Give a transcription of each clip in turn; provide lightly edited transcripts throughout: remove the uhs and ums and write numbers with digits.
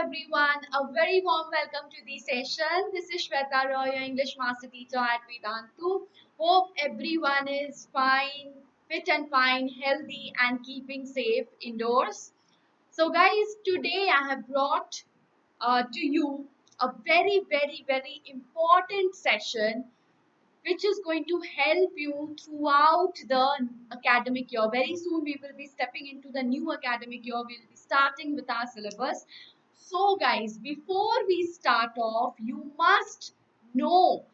everyone. A very warm welcome to the session. This is Sweta, your English master teacher at Vedantu. Hope everyone is fine, fit and fine, healthy and keeping safe indoors. So guys, today I have brought to you a very important session which is going to help you throughout the academic year. Very soon we will be stepping into the new academic year. We'll be starting with our syllabus. So guys, before we start off, you must know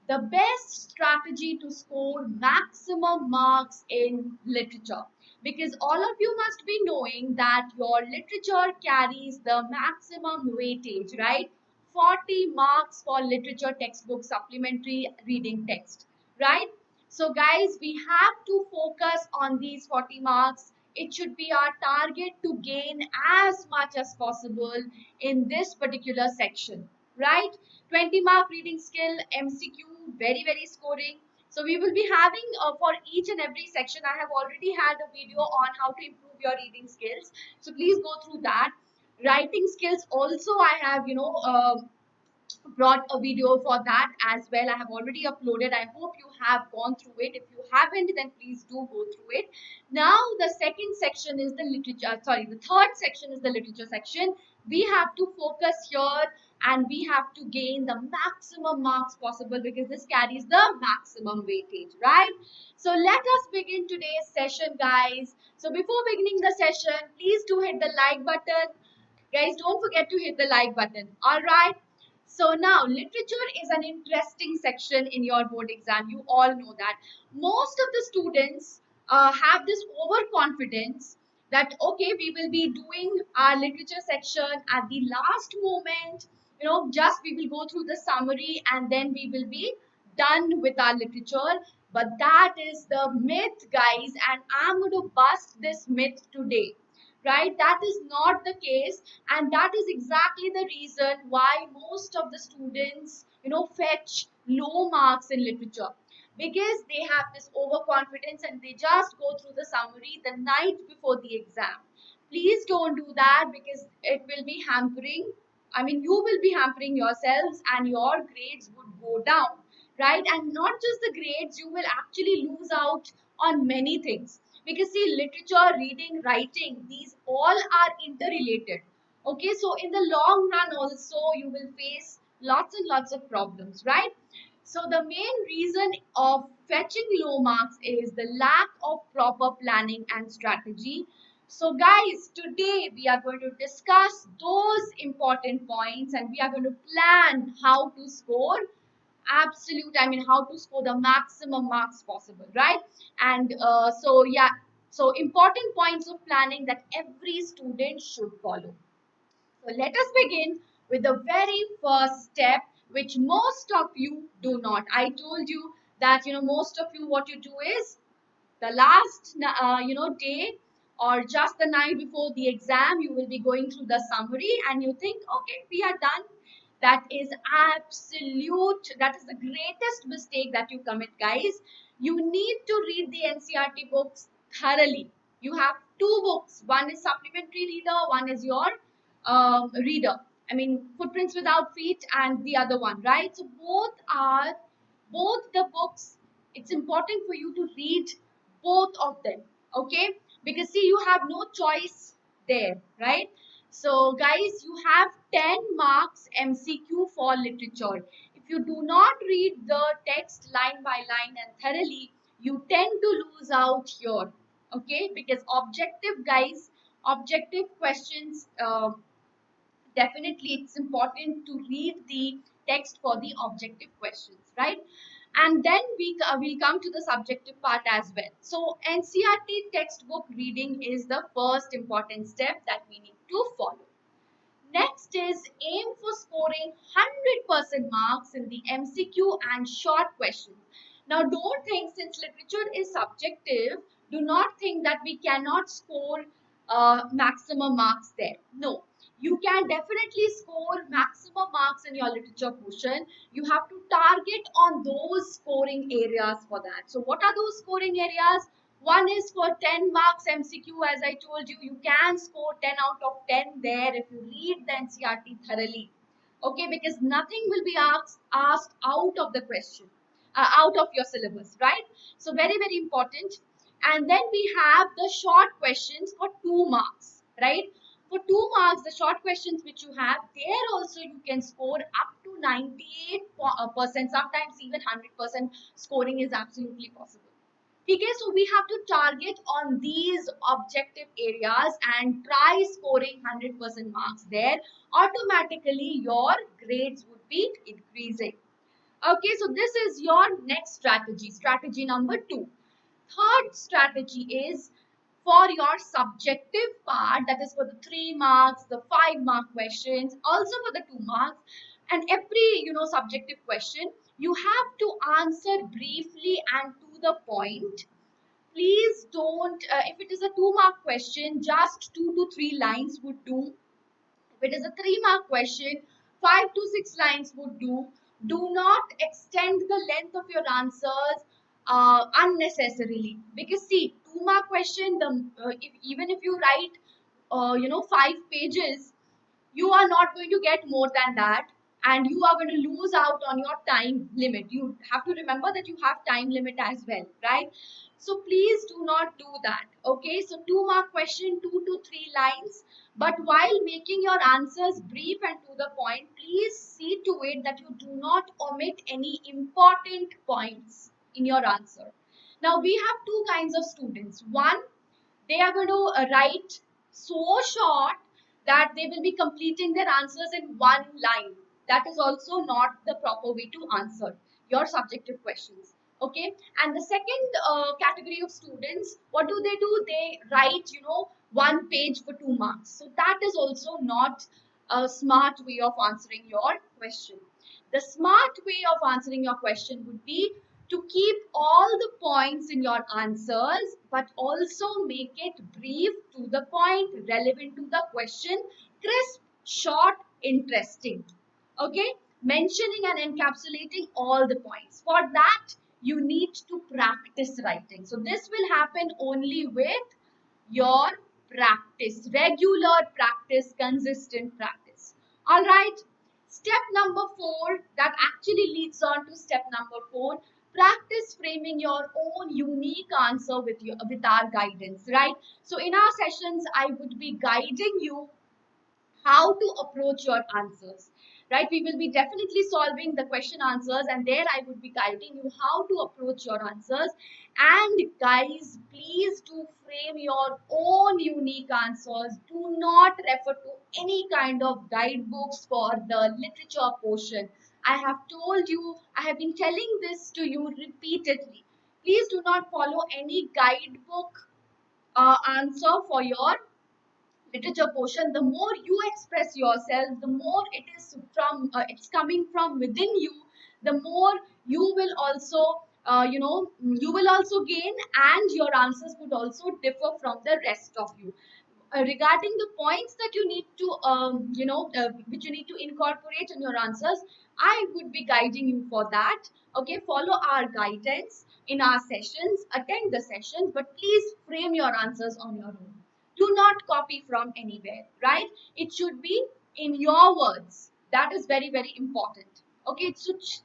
the best strategy to score maximum marks in literature, because all of you must be knowing that your literature carries the maximum weightage, right? 40 marks for literature textbook supplementary reading text, right? So guys, we have to focus on these 40 marks. It should be our target to gain as much as possible in this particular section, right? 20 mark reading skill, MCQ, very scoring. So we will be having for each and every section, I have already had a video on how to improve your reading skills. So please go through that. Writing skills also I have, brought a video for that as well. I have already uploaded. I hope you have gone through it. If you haven't, then please do go through it. Now the second section is the literature, the third section is the literature section. We have to focus here and we have to gain the maximum marks possible, because this carries the maximum weightage, right? So let us begin today's session, guys. So before beginning the session, please do hit the like button. Guys, don't forget to hit the like button. All right. So now literature is an interesting section in your board exam. You all know that. Most of the students have this overconfidence that, okay, we will be doing our literature section at the last moment. Just we will go through the summary and then we will be done with our literature. But that is the myth, guys, and I'm going to bust this myth today. Right? That is not the case, and that is exactly the reason why most of the students, fetch low marks in literature, because they have this overconfidence and they just go through the summary the night before the exam. Please don't do that, because it will be hampering. I mean, you will be hampering yourselves and your grades would go down, right? And not just the grades, you will actually lose out on many things. Because see, literature, reading, writing, these all are interrelated. Okay, so in the long run also you will face lots and lots of problems, right? So the main reason of fetching low marks is the lack of proper planning and strategy. So guys, today we are going to discuss those important points and we are going to plan how to score how to score the maximum marks possible, right? And so important points of planning that every student should follow. So let us begin with the very first step, which most of you do not. I told you that most of you, what you do is the last day or just the night before the exam, you will be going through the summary and you think, okay, we are done. That is the greatest mistake that you commit, guys. You need to read the NCERT books thoroughly. You have two books. One is supplementary reader, one is your reader. I mean, Footprints Without Feet and the other one, right? So both the books, it's important for you to read both of them, okay? Because see, you have no choice there, right? So guys, you have 10 marks MCQ for literature. If you do not read the text line by line and thoroughly, you tend to lose out here, okay? Because objective questions, definitely it's important to read the text for the objective questions, right? And then we'll come to the subjective part as well. So NCERT textbook reading is the first important step that we need to follow. Next is aim for scoring 100% marks in the MCQ and short questions. Now don't think, since literature is subjective, do not think that we cannot score maximum marks there. No, you can definitely score maximum marks in your literature portion. You have to target on those scoring areas for that. So what are those scoring areas? One is for 10 marks MCQ. As I told you, you can score 10 out of 10 there if you read the NCERT thoroughly. Okay, because nothing will be asked out of the question, out of your syllabus, right? So very, very important. And then we have the short questions for 2 marks, right? For 2 marks, the short questions which you have, there also you can score up to 98%, sometimes even 100% scoring is absolutely possible. Okay, so we have to target on these objective areas and try scoring 100% marks there. Automatically, your grades would be increasing. Okay, so this is your next strategy, strategy number 2. Third strategy is for your subjective part, that is for the 3 marks, the 5 mark questions, also for the 2 marks, and every subjective question, you have to answer briefly and to the point. Please don't, if it is a 2 mark question, just 2 to 3 lines would do. If it is a 3 mark question, 5 to 6 lines would do. Do not extend the length of your answers unnecessarily. Because see, 2 mark question, even if you write 5 pages, you are not going to get more than that, and you are going to lose out on your time limit. You have to remember that you have time limit as well, right? So please do not do that. Okay, so 2 mark question, 2 to 3 lines, but while making your answers brief and to the point, please see to it that you do not omit any important points in your answer. Now we have two kinds of students. One, they are going to write so short that they will be completing their answers in one line. That is also not the proper way to answer your subjective questions. Okay, and the second category of students, what do? They write, one page for 2 marks. So that is also not a smart way of answering your question. The smart way of answering your question would be to keep all the points in your answers, but also make it brief, to the point, relevant to the question, crisp, short, interesting. Okay, mentioning and encapsulating all the points. For that, you need to practice writing. So this will happen only with your practice, regular practice, consistent practice. All right. Step number 4, that actually leads on to step number 4. Practice framing your own unique answer with our guidance, right? So in our sessions, I would be guiding you how to approach your answers, right? We will be definitely solving the question answers, and there I would be guiding you how to approach your answers. And guys, please do frame your own unique answers. Do not refer to any kind of guidebooks for the literature portion. I have told you, I have been telling this to you repeatedly. Please do not follow any guidebook answer for your literature portion. The more you express yourself, the more it is from it's coming from within you, the more you will also you will also gain, and your answers would also differ from the rest of you. Regarding the points that you need to which you need to incorporate in your answers, I would be guiding you for that. Okay, follow our guidance in our sessions, attend the sessions, but please frame your answers on your own. Do not copy from anywhere, right? It should be in your words. That is very, very important. Okay,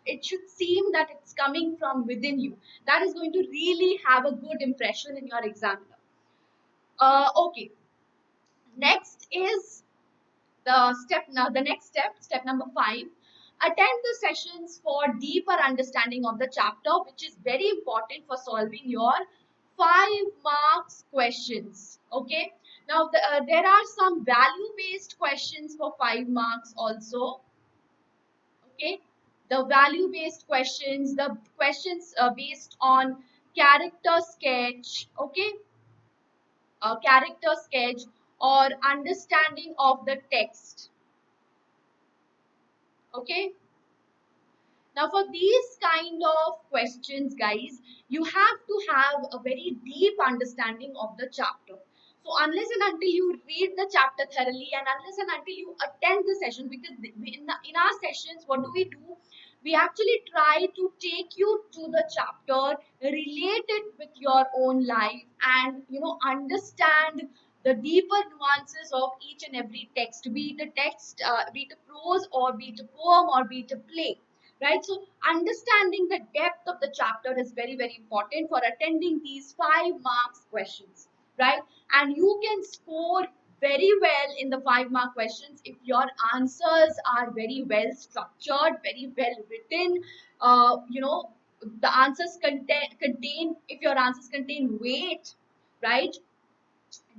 it should seem that it's coming from within you. That is going to really have a good impression in your examiner. Okay, next is the next step, step number 5. Attend the sessions for deeper understanding of the chapter, which is very important for solving your 5 marks questions. Okay, now there are some value based questions for 5 marks also. Okay, the value based questions, the questions based on character sketch. Okay, character sketch or understanding of the text. Okay, now for these kind of questions, guys, you have to have a very deep understanding of the chapter. So unless and until you read the chapter thoroughly, and unless and until you attend the session, because in our sessions, what do? We actually try to take you to the chapter, relate it with your own life, and understand the deeper nuances of each and every text, be it a text, be it a prose, or be it a poem, or be it a play. Right? So understanding the depth of the chapter is very, very important for attending these 5 marks questions. Right? And you can score very well in the 5 mark questions if your answers are very well structured, very well written. The answers contain, if your answers contain weight, right,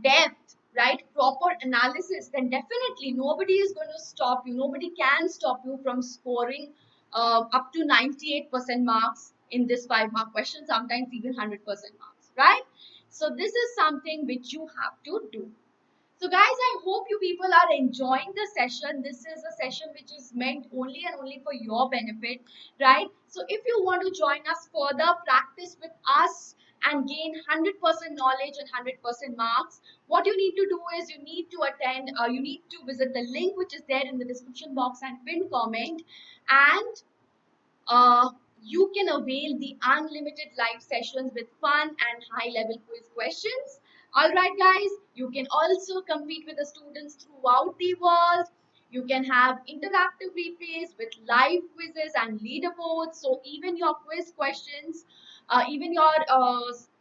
depth, right, proper analysis, then definitely nobody is going to stop you. Nobody can stop you from scoring up to 98% marks in this 5 mark question, sometimes even 100% marks, right? So this is something which you have to do. So guys, I hope you people are enjoying the session. This is a session which is meant only and only for your benefit, right? So if you want to join us further, practice with us and gain 100% knowledge and 100% marks, what you need to do is you need to visit the link which is there in the description box and pinned comment, and uh, you can avail the unlimited live sessions with fun and high level quiz questions. All right, guys, you can also compete with the students throughout the world. You can have interactive replays with live quizzes and leaderboards. So even your quiz questions, even your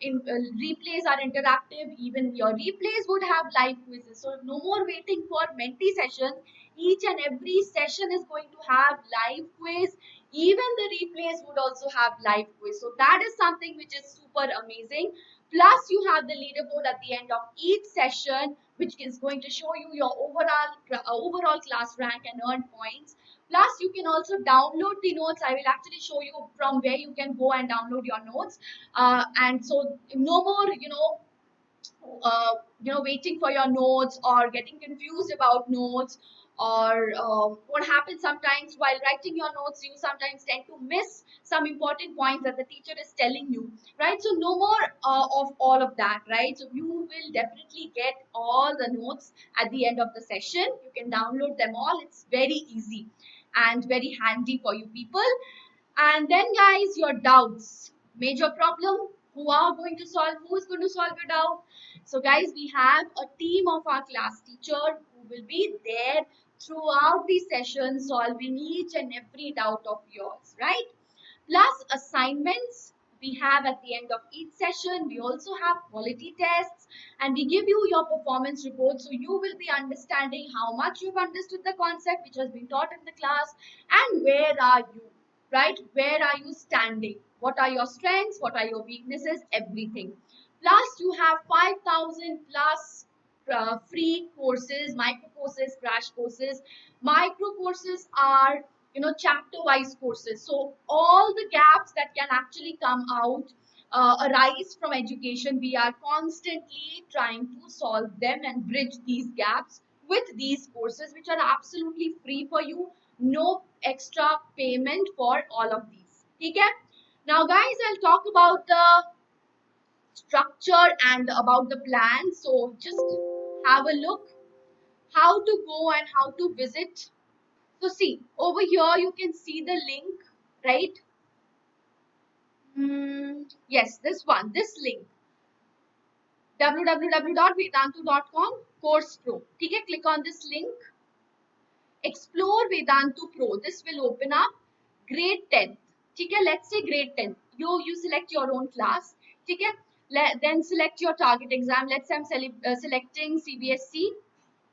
replays are interactive. Even your replays would have live quizzes. So no more waiting for mentee sessions. Each and every session is going to have live quiz. Even the replays would also have live quiz. So that is something which is super amazing. Plus you have the leaderboard at the end of each session, which is going to show you your overall class rank and earn points. Plus you can also download the notes. I will actually show you from where you can go and download your notes. And so no more waiting for your notes or getting confused about notes, or what happens sometimes while writing your notes, you sometimes tend to miss some important points that the teacher is telling you, right? So no more of all of that, right? So you will definitely get all the notes at the end of the session. You can download them all. It's very easy and very handy for you people. And then guys, your doubts, major problem, who is going to solve your doubt? So guys, we have a team of our class teacher who will be there throughout the session solving each and every doubt of yours, right? Plus assignments we have at the end of each session. We also have quality tests, and we give you your performance report, so you will be understanding how much you've understood the concept which has been taught in the class, and where are you, right? Where are you standing? What are your strengths? What are your weaknesses? Everything. Plus you have 5,000 plus free courses, micro courses, crash courses. Micro courses are chapter wise courses. So all the gaps that can actually come out, arise from education, we are constantly trying to solve them and bridge these gaps with these courses, which are absolutely free for you. No extra payment for all of these. Okay? Now guys, I'll talk about the structure and about the plan. So just have a look how to go and how to visit. So see, over here you can see the link, right? Yes, this link, www.vedantu.com course pro. Okay, click on this link. Explore Vedantu Pro. This will open up grade 10th. Okay, let's say grade 10th. You select your own class. Okay, then select your target exam. Let's say I'm selecting CBSE.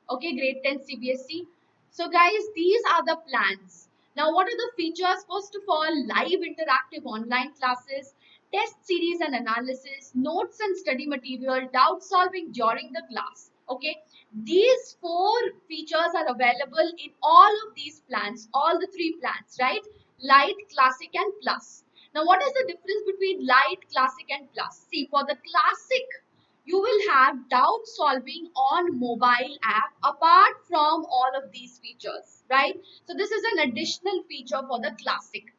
Okay, grade 10 CBSE. So guys, these are the plans. Now what are the features? First of all, live interactive online classes, test series and analysis, notes and study material, doubt solving during the class. Okay, these 4 features are available in all of these plans, all the 3 plans, right? Light, classic and plus. Now what is the difference between light, classic and plus? See, for the classic, you will have doubt solving on mobile app apart from all of these features, right? So this is an additional feature for the classic.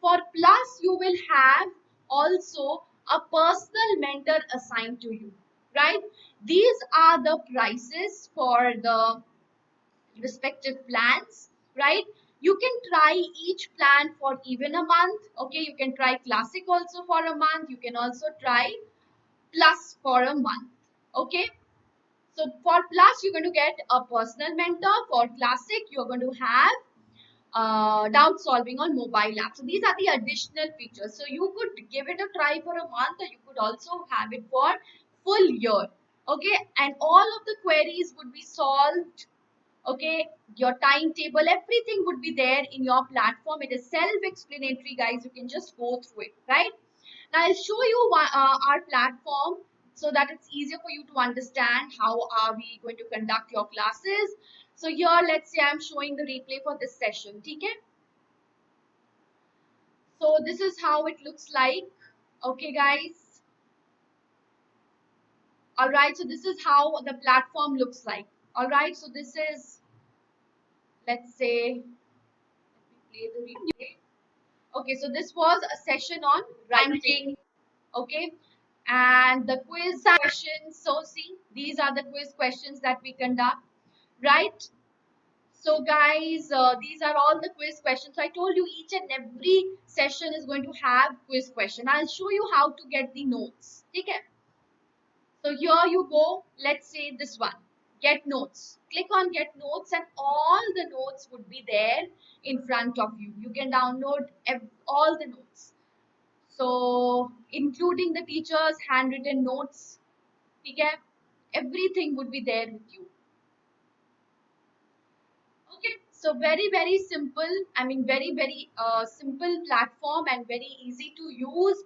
For plus, you will have also a personal mentor assigned to you, right? These are the prices for the respective plans, right? You can try each plan for even a month. Okay, you can try classic also for a month. You can also try plus for a month. Okay, so for plus you're going to get a personal mentor. For classic you're going to have doubt solving on mobile app. So these are the additional features. So you could give it a try for a month, or you could also have it for full year. Okay, and all of the queries would be solved. Okay, your timetable, everything would be there in your platform. It is self-explanatory, guys. You can just go through it, right? Now I'll show you our platform so that it's easier for you to understand how are we going to conduct your classes. So here, let's say I'm showing the replay for this session. Okay, so this is how it looks like. Okay, guys. All right, so this is how the platform looks like. All right, so this is, let's say, let me play the replay. Okay, so this was a session on writing. Okay, and the quiz questions. So see, these are the quiz questions that we conduct, right? So guys, these are all the quiz questions. So I told you each and every session is going to have quiz question. I'll show you how to get the notes. Okay. So here you go. Let's say this one. Get notes. Click on get notes and all the notes would be there in front of you. You can download all the notes. So including the teacher's handwritten notes. Okay. Everything would be there with you. Okay, so very simple. I mean very simple platform and very easy to use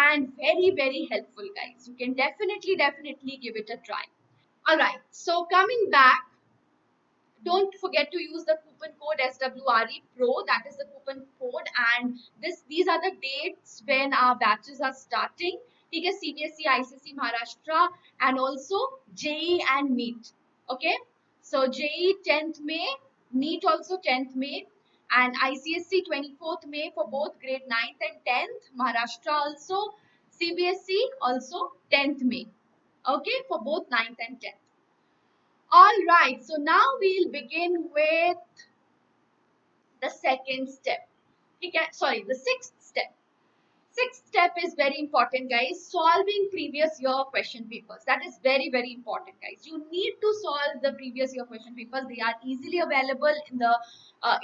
and very helpful, guys. You can definitely give it a try. All right, so coming back, don't forget to use the coupon code SWRE Pro. That is the coupon code, and these are the dates when our batches are starting. ठीक है, CBSE, ICSE, Maharashtra, and also JEE and NEET. Okay, so JEE 10th May, NEET also 10th May, and ICSE 24th May for both grade 9th and 10th. Maharashtra also, CBSE also 10th May. Okay, for both 9th and 10th. All right, so now we'll begin with the second step. Okay, sorry, the sixth step. Sixth step is very important, guys. Solving previous year question papers. That is very important, guys. You need to solve the previous year question papers. They are easily available in the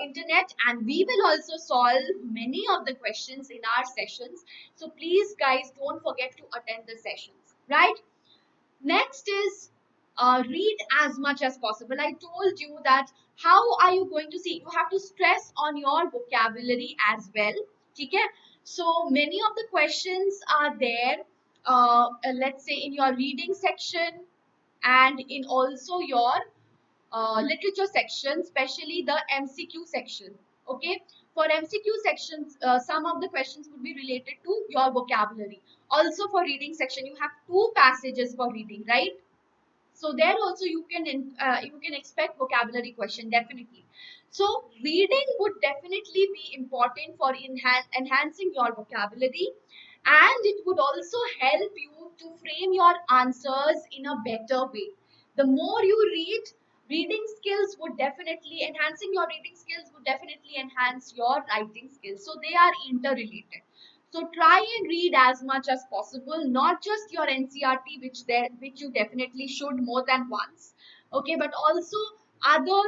internet, and we will also solve many of the questions in our sessions. So please, guys, don't forget to attend the sessions, right? Next is read as much as possible. I told you that how are you going to see? You have to stress on your vocabulary as well. Okay? So many of the questions are there. Let's say in your reading section and in also your literature section, especially the MCQ section. Okay, for MCQ sections, some of the questions would be related to your vocabulary. Also for reading section, you have two passages for reading, right? So there also you can expect vocabulary question definitely. So reading would definitely be important for enhancing your vocabulary, and it would also help you to frame your answers in a better way. The more you read, reading skills would definitely enhancing your reading skills would definitely enhance your writing skills. So they are interrelated. So try and read as much as possible, not just your NCERT, which you definitely should more than once. Okay, but also other,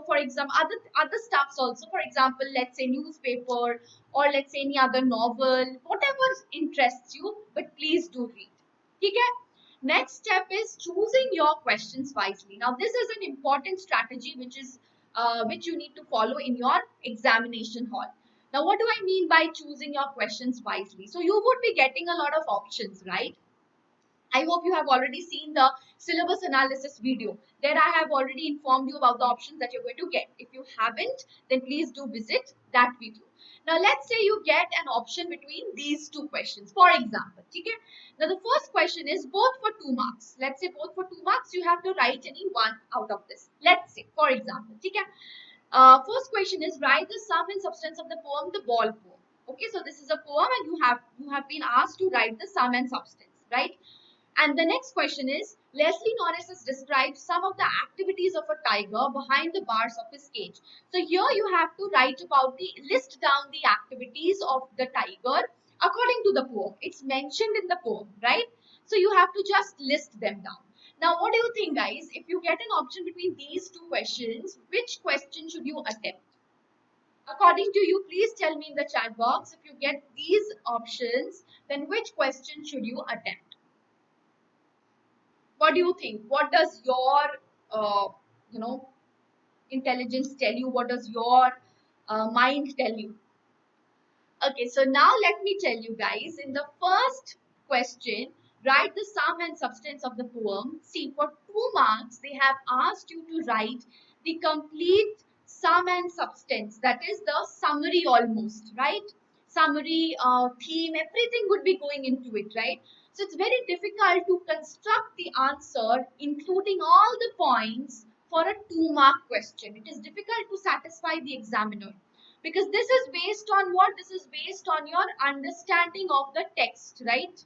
for example, other stuffs also. For example, let's say newspaper, or let's say any other novel, whatever interests you. But please do read. Okay. Next step is choosing your questions wisely. Now, this is an important strategy which you need to follow in your examination hall. Now, what do I mean by choosing your questions wisely? So you would be getting a lot of options, right? I hope you have already seen the syllabus analysis video. There I have already informed you about the options that you're going to get. If you haven't, then please do visit that video. Now let's say you get an option between these two questions. For example, okay? Now the first question is both for 2 marks. Let's say both for 2 marks, you have to write any one out of this. Let's say, for example, okay? First question is write the sum and substance of the poem, The Ball Poem. Okay, so this is a poem and you have been asked to write the sum and substance, right? And the next question is, Leslie Norris has described some of the activities of a tiger behind the bars of his cage. So here you have to write about list down the activities of the tiger according to the poem. It's mentioned in the poem, right? So you have to just list them down. Now, what do you think, guys? If you get an option between these two questions, which question should you attempt? According to you, please tell me in the chat box. If you get these options, then which question should you attempt? What do you think? What does your uh, you know intelligence tell you? What does your mind tell you? Okay, so now let me tell you guys, in the first question, write the sum and substance of the poem. See, for 2 marks they have asked you to write the complete sum and substance, that is the summary, almost, right? Summary, theme, everything would be going into it, right? So it's very difficult to construct the answer including all the points for a 2 mark question. It is difficult to satisfy the examiner, because this is based on what? This is based on your understanding of the text, right?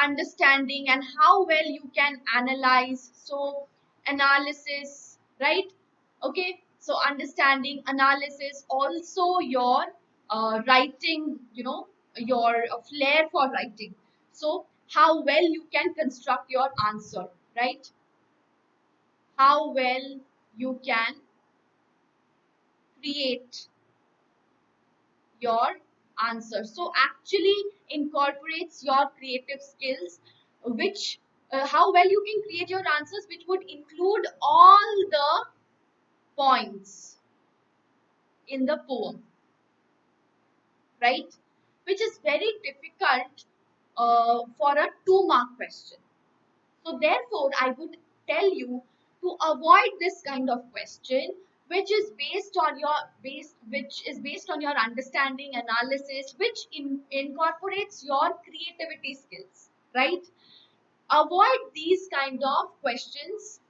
Understanding and how well you can analyze. So analysis, right? Okay, so understanding, analysis, also your writing, your flair for writing. So how well you can construct your answer, right? How well you can create your answer. So actually incorporates your creative skills, which how well you can create your answers, which would include all the points in the poem, right? Which is very difficult for a 2 mark question. So therefore, I would tell you to avoid this kind of question, which is based on your understanding, analysis, which incorporates your creativity skills, right? Avoid these kind of questions,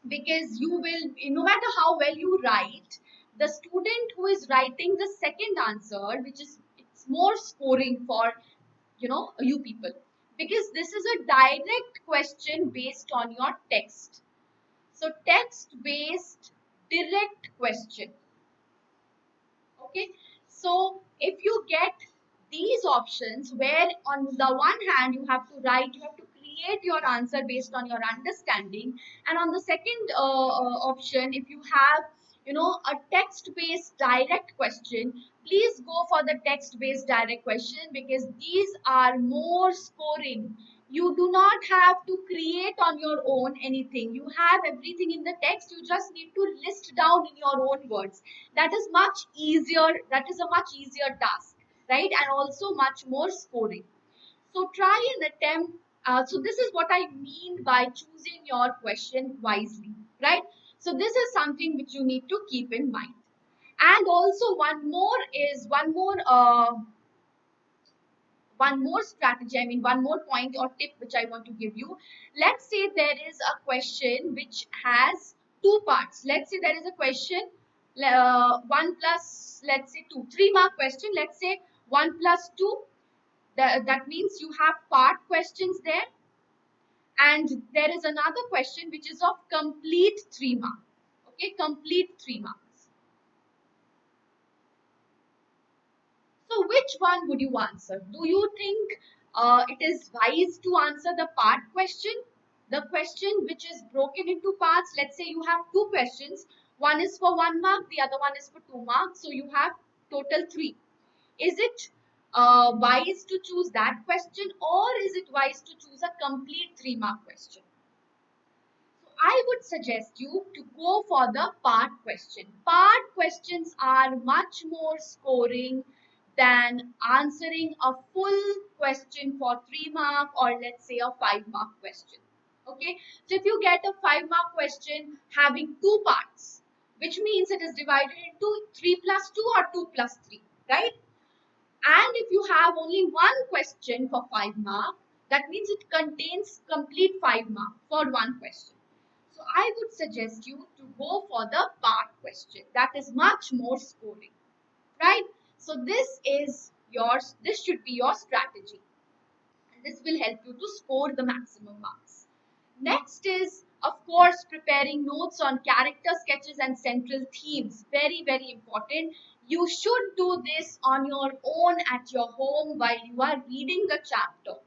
because you will, no matter how well you write, the student who is writing the second answer, which is, it's more scoring for you people, because this is a direct question based on your text. So text based direct question. Okay, so if you get these options, where on the one hand you have to write, you have to create your answer based on your understanding, and on the second option, if you have a text based direct question, please go for the text based direct question, because these are more scoring. You do not have to create on your own anything. You have everything in the text. You just need to list down in your own words. That is much easier. That is a much easier task, right? And also much more scoring. So try and attempt. So this is what I mean by choosing your question wisely, right? So this is something which you need to keep in mind. And also one more strategy, I mean one more point or tip which I want to give you. Let's say there is a question which has two parts. Let's say there is a question, 1 plus, let's say 2, 3 mark question. Let's say 1 plus 2. That means you have part questions there. And there is another question which is of complete 3 mark. Okay, complete 3 marks. So which one would you answer? Do you think it is wise to answer the part question? The question which is broken into parts. Let's say you have two questions. One is for 1 mark, the other one is for 2 marks. So you have total 3. Is it wise to choose that question, or is it wise to choose a complete 3 mark question? So I would suggest you to go for the part question. Part questions are much more scoring than answering a full question for 3 mark, or let's say a 5 mark question. Okay, so if you get a 5 mark question having two parts, which means it is divided into 3 plus 2 or 2 plus 3, right? And if you have only one question for 5 mark, that means it contains complete 5 mark for one question. So I would suggest you to go for the part question. That is much more scoring, right? So this should be your strategy. This will help you to score the maximum marks. Next is, of course, preparing notes on character sketches and central themes. Very, very important. You should do this on your own at your home while you are reading the chapter.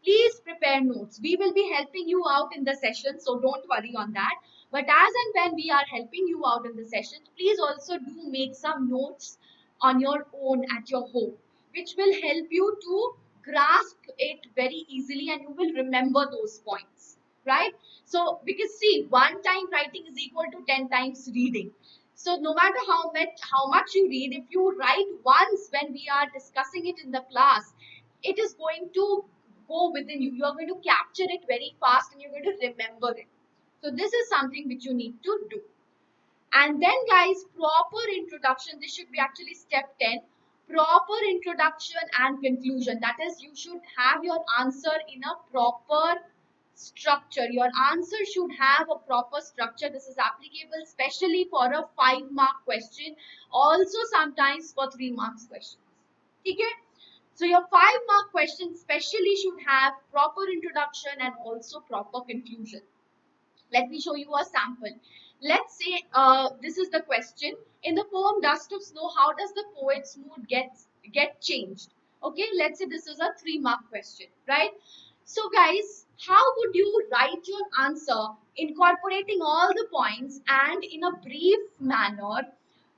Please prepare notes. We will be helping you out in the session, so don't worry on that. But as and when we are helping you out in the session, please also do make some notes on your own at your home, which will help you to grasp it very easily and you will remember those points, right? So, because see, one time writing is equal to 10 times reading. So no matter how much you read, if you write once when we are discussing it in the class, it is going to go within you. You are going to capture it very fast and you're going to remember it. So this is something which you need to do. And then guys, proper introduction. This should be actually step 10. Proper introduction and conclusion. That is, you should have your answer in a proper structure. Your answer should have a proper structure. This is applicable especially for a 5-mark question. Also sometimes for 3 marks questions. Okay? So your 5-mark question specially should have proper introduction and also proper conclusion. Let me show you a sample. Let's say this is the question. In the poem Dust of Snow, how does the poet's mood get changed? Okay, let's say this is a 3-mark question, right? So guys, how would you write your answer incorporating all the points and in a brief manner?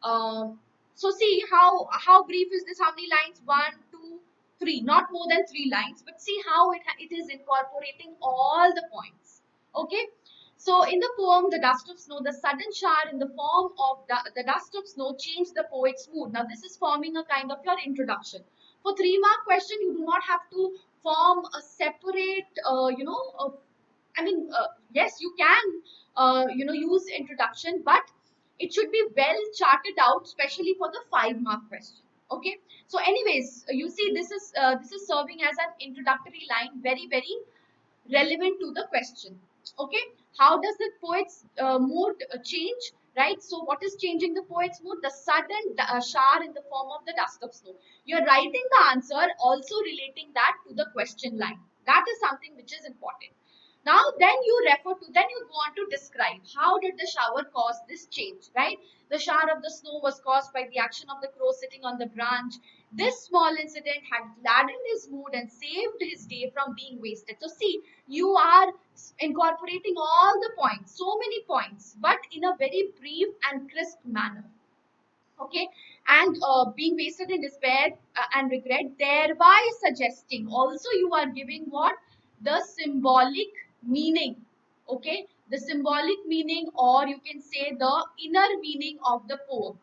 So see how brief is this? How many lines? 1, 2, 3. Not more than 3 lines. But see how it is incorporating all the points. Okay. So in the poem The Dust of Snow, the sudden shower in the form of the dust of snow changed the poet's mood. Now this is forming a kind of your introduction. For 3-mark question, you do not have to form a separate, yes, you can, use introduction, but it should be well charted out, especially for the 5-mark question. Okay. So anyways, you see this is serving as an introductory line, very, very relevant to the question. Okay, how does the poet's mood change, right? So what is changing the poet's mood? The sudden shower in the form of the dust of snow. You're writing the answer, also relating that to the question line. That is something which is important. Now then you go on to describe how did the shower cause this change, right? The shower of the snow was caused by the action of the crow sitting on the branch. This small incident had gladdened his mood and saved his day from being wasted. So see, you are incorporating all the points, so many points, but in a very brief and crisp manner. Okay, and being wasted in despair and regret, thereby suggesting also you are giving what? The symbolic meaning. Okay, the symbolic meaning, or you can say the inner meaning of the poem.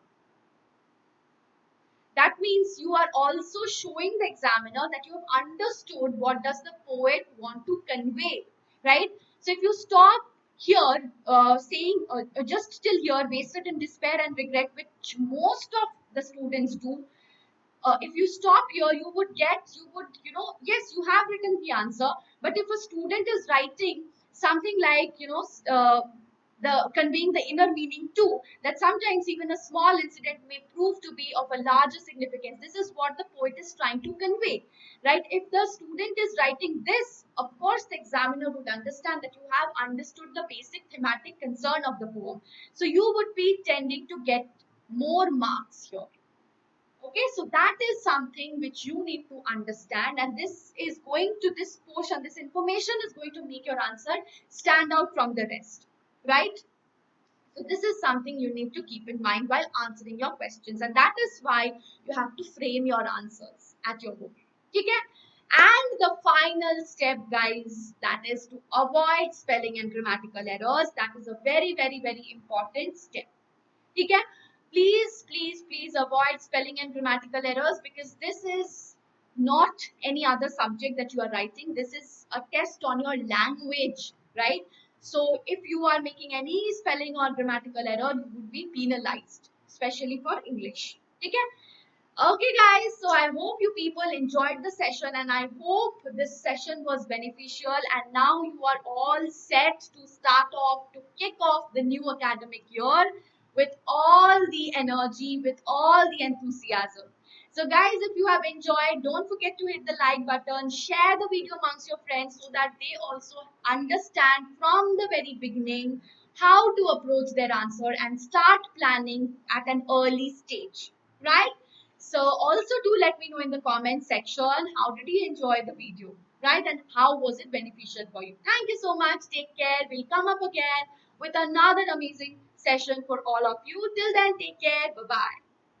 That means you are also showing the examiner that you have understood what does the poet want to convey, right? So if you stop here saying just till here, wasted in despair and regret, which most of the students do, if you stop here, yes, you have written the answer, but if a student is writing something like, the conveying the inner meaning too, that sometimes even a small incident may prove to be of a larger significance. This is what the poet is trying to convey, right? If the student is writing this, of course, the examiner would understand that you have understood the basic thematic concern of the poem. So you would be tending to get more marks here. Okay, so that is something which you need to understand, and this portion, this information is going to make your answer stand out from the rest, right? So this is something you need to keep in mind while answering your questions, and that is why you have to frame your answers at your home. Okay? And the final step, guys, that is to avoid spelling and grammatical errors. That is a very, very, very important step. Okay? Please avoid spelling and grammatical errors, because this is not any other subject that you are writing. This is a test on your language, right? So if you are making any spelling or grammatical error, you would be penalized, especially for English. Okay? Okay guys, so I hope you people enjoyed the session, and I hope this session was beneficial, and now you are all set to kick off the new academic year with all the energy, with all the enthusiasm. So guys, if you have enjoyed, don't forget to hit the like button, share the video amongst your friends so that they also understand from the very beginning how to approach their answer and start planning at an early stage, right? So also do let me know in the comment section, how did you enjoy the video, right? And how was it beneficial for you? Thank you so much. Take care. We'll come up again with another amazing session for all of you. Till then, take care. Bye-bye.